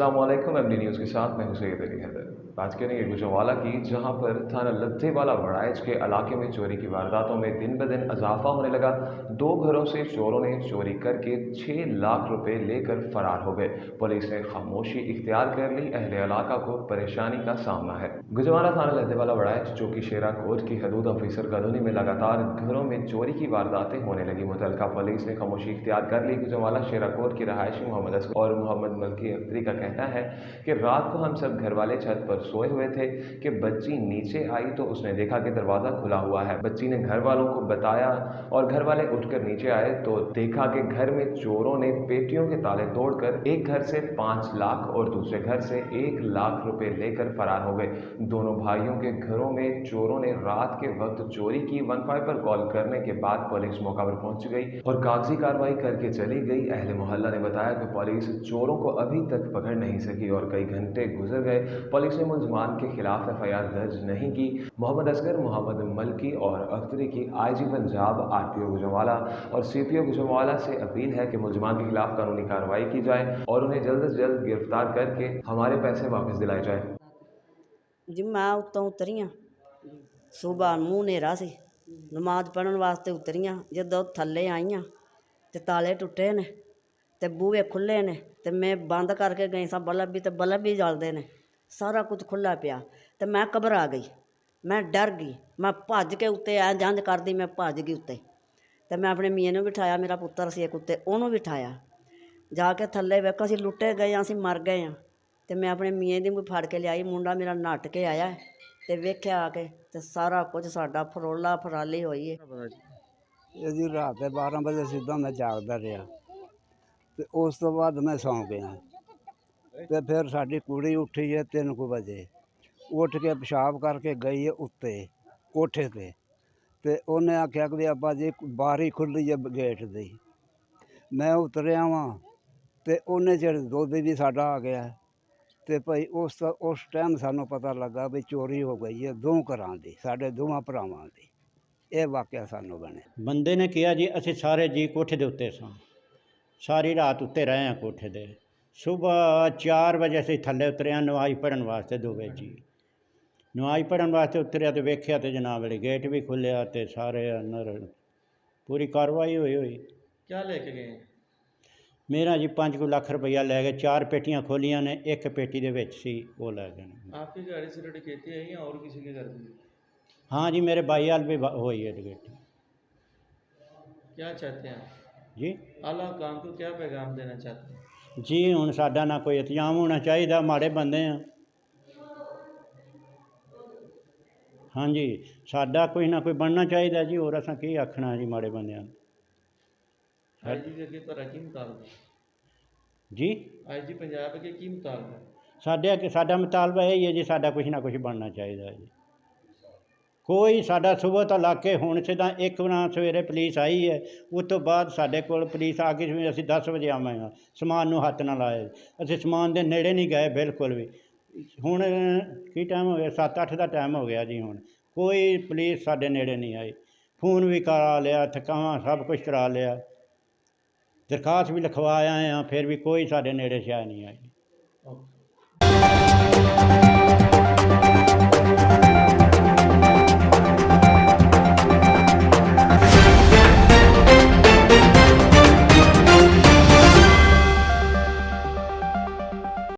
अस्सलामुअलैकुम MD news के साथ मैं हूं सैयद अली हैदर। बात करेंगे गुजरांवाला की, जहां पर थाना लद्देवाला बड़ाइच के इलाके में चोरी की वारदातों में दिन ब दिन इजाफा होने लगा। 2 घरों से चोरों ने चोरी करके 6 लाख रुपए लेकर फरार हो गए। पुलिस ने खामोशी इख्तियार कर ली। अहले इलाका को परेशानी का सामना है। गुजरांवाला थाना लद्देवाला बड़ाइच जो कि शेरा कोट की हदूद ऑफिसर कॉलोनी में लगातार घरों में चोरी की वारदातें होने लगी। मुतलका पुलिस ने खामोशी इख्तियार कर ली। गुजरांवाला शेरा कोट की रहायशी मोहम्मद असगर और मोहम्मद मलकी अख्तरी का कहना है कि रात को हम सब घर वाले छत पर सोए हुए थे कि बच्ची नीचे आई तो उसने देखा कि दरवाज़ा खुला हुआ है। बच्ची ने घर वालों को बताया और घर वाले उठकर नीचे आए तो देखा कि घर में चोरों ने पेटियों के ताले तोड़कर एक घर से 5 लाख और दूसरे घर से 1 लाख रुपए लेकर फरार हो गए। दोनों भाइयों के घरों में चोरों ने रात के वक्त चोरी की। 15 पर कॉल करने के बाद पुलिस मौका पर पहुंच गई और कागजी कार्रवाई करके चली गई। अहले मोहल्ला ने बताया कि पुलिस चोरों को अभी तक पकड़ नहीं सकी और कई घंटे गुजर गए। पुलिस ने मुलजमान के खिलाफ एफआईआर दर्ज नहीं की। मोहम्मद असगर, मोहम्मद मलकी और अख्तरी की आईजी पंजाब, आरटीओ गुजरांवाला और सीपीओ गुजरांवाला से अपील है कि मुलजमान के खिलाफ कानूनी कार्रवाई की जाए और उन्हें जल्द से जल्द गिरफ्तार करके हमारे पैसे वापस दिलाए जाए। जी मैं उत्तों उतरी हाँ, सुबह मूँह नेरा सी, नमाज पढ़न वास्ते उतरी हाँ। जदों थल्ले आई हाँ ते ताले टुटे ने ते बूहे खुले ने ते मैं बंद करके गई सां बल्ब भी जलदे ने, सारा कुछ खुला पिया ते मैं घबरा गई, मैं डर गई। मैं भज के उत्ते ऐ जंज करदी मैं भज गई उत्ते ते मैं अपने मियाँ नूं बिठाया, मेरा पुत्तर सी इक उत्ते उहनूं बिठाया। जाके थल्ले वेखो असीं लुट्टे गए, असीं मर गए हाँ। ते मैं अपने मियाँ दी फड़ के लियाई, मुंडा मेरा नੱਠ के आया ते वेख्या आके ते सारा कुछ साडा फरोला फराली होई है। ਇਹ ਜੀ ਰਾਤ ਦੇ 12 ਵਜੇ ਸਿੱਧਾ ਮੈਂ ਜਾਗਦਾ ਰਿਹਾ ਤੇ ਉਸ ਤੋਂ ਬਾਅਦ ਮੈਂ ਸੌਂ ਗਿਆ ਤੇ ਫਿਰ ਸਾਡੀ ਕੁੜੀ ਉੱਠੀ ਹੈ 3 ਵਜੇ, ਉੱਠ ਕੇ ਪਿਸ਼ਾਬ ਕਰਕੇ ਗਈ ਹੈ ਉੱਤੇ ਕੋਠੇ ਤੇ ਉਹਨੇ ਆਖਿਆ ਕਿ ਵੀ ਆਪਾਂ ਜੀ ਬਾਰੀ ਖੁੱਲ੍ਹੀ ਹੈ ਗੇਟ ਦੀ। ਮੈਂ ਉਤਰਿਆ ਵਾਂ ਤੇ ਉਹਨੇ ਜਿਹੜੇ ਦੁੱਧ ਵੀ ਸਾਡਾ ਆ ਗਿਆ ਤੇ ਭਾਈ ਉਸ ਟਾਈਮ ਸਾਨੂੰ ਪਤਾ ਲੱਗਾ ਵੀ ਚੋਰੀ ਹੋ ਗਈ ਹੈ 2 ਘਰਾਂ ਦੀ, ਸਾਡੇ ਦੋਵਾਂ ਭਰਾਵਾਂ ਦੀ। ਇਹ ਵਾਕਿਆ ਸਾਨੂੰ ਬਣਿਆ। ਬੰਦੇ ਨੇ ਕਿਹਾ ਜੀ ਅਸੀਂ ਸਾਰੇ ਜੀ ਕੋਠੇ ਦੇ ਉੱਤੇ ਸਾਂ, ਸਾਰੀ ਰਾਤ ਉੱਤੇ ਰਹੇ ਹਾਂ ਕੋਠੇ ਦੇ। ਸੁਬਾਹ 4 ਵਜੇ ਅਸੀਂ ਥੱਲੇ ਉਤਰਿਆ ਨਮਾਜ਼ ਪੜ੍ਹਨ ਵਾਸਤੇ ਦੋਵੇਂ ਜੀ। ਨਮਾਜ਼ ਪੜ੍ਹਨ ਵਾਸਤੇ ਉਤਰਿਆ ਤੇ ਵੇਖਿਆ ਤੇ ਜਨਾਬ ਵਾਲੇ ਗੇਟ ਵੀ ਖੁੱਲ੍ਹਿਆ ਤੇ ਸਾਰੇ ਅੰਦਰ ਪੂਰੀ ਕਾਰਵਾਈ ਹੋਈ। क्या लेके गए? ਮੇਰਾ ਜੀ 5 ਲੱਖ ਰੁਪਈਆ ਲੈ ਗਏ। 4 पेटियां खोलियां ने, एक पेटी ਦੇ ਵਿੱਚ ਸੀ ਉਹ ਲੈ ਗਏ ਨੇ। आपकी गाड़ी से डकैती है या और किसी के घर में? हाँ जी, मेरे भाई हाल भी हुई है डकैती। क्या चाहते हैं जी आला काम को क्या पैगाम देना चाहते हैं? जी ਹੁਣ ਸਾਡਾ ਨਾ ਕੋਈ ਇੰਤਜ਼ਾਮ ਹੋਣਾ ਚਾਹੀਦਾ, ਮਾੜੇ ਬੰਦੇ ਆ। ਹਾਂਜੀ ਸਾਡਾ ਕੋਈ ਨਾ ਕੋਈ ਬਣਨਾ ਚਾਹੀਦਾ ਜੀ, ਹੋਰ ਅਸਾਂ ਕੀ ਆਖਣਾ ਜੀ ਮਾੜੇ ਬੰਦਿਆਂ ਨੂੰ। आईजी के अगे तुहाडा की मुतालबा? जी आईजी पंजाब अगे की मुतालबा? ਸਾਡੇ ਅੱਗੇ ਸਾਡਾ ਮੁਤਾਲਬਾ ਇਹ ਹੀ ਹੈ ਜੀ, ਸਾਡਾ ਕੁਛ ਨਾ ਕੁਛ ਬਣਨਾ ਚਾਹੀਦਾ ਜੀ। ਕੋਈ ਸਾਡਾ ਸੁਬਹ ਤੋਂ ਲਾ ਕੇ ਹੁਣ ਸਿੱਧਾ 1 ਵਜੇ ਸਵੇਰੇ ਪੁਲਿਸ ਆਈ ਹੈ, ਉਸ ਤੋਂ ਬਾਅਦ ਸਾਡੇ ਕੋਲ ਪੁਲਿਸ ਆ ਗਈ। ਅਸੀਂ 10 ਵਜੇ ਆਵਾਂਗੇ, ਸਮਾਨ ਨੂੰ ਹੱਥ ਨਾ ਲਾਏ, ਅਸੀਂ ਸਮਾਨ ਦੇ ਨੇੜੇ ਨਹੀਂ ਗਏ ਬਿਲਕੁਲ ਵੀ। ਹੁਣ ਕੀ ਟਾਈਮ ਹੋ ਗਿਆ? 7-8 ਦਾ ਟਾਈਮ ਹੋ ਗਿਆ ਜੀ। ਹੁਣ ਕੋਈ ਪੁਲਿਸ ਸਾਡੇ ਨੇੜੇ ਨਹੀਂ ਆਈ। ਫੋਨ ਵੀ ਕਰਾ ਲਿਆ, ਠਕਾਵਾਂ ਸਭ ਕੁਛ ਕਰਾ ਲਿਆ, ਦਰਖਾਸਤ ਵੀ ਲਿਖਵਾ ਆਏ ਹਾਂ, ਫਿਰ ਵੀ ਕੋਈ ਸਾਡੇ ਨੇੜੇ ਸ਼ਾਇਦ ਨਹੀਂ ਆਈ।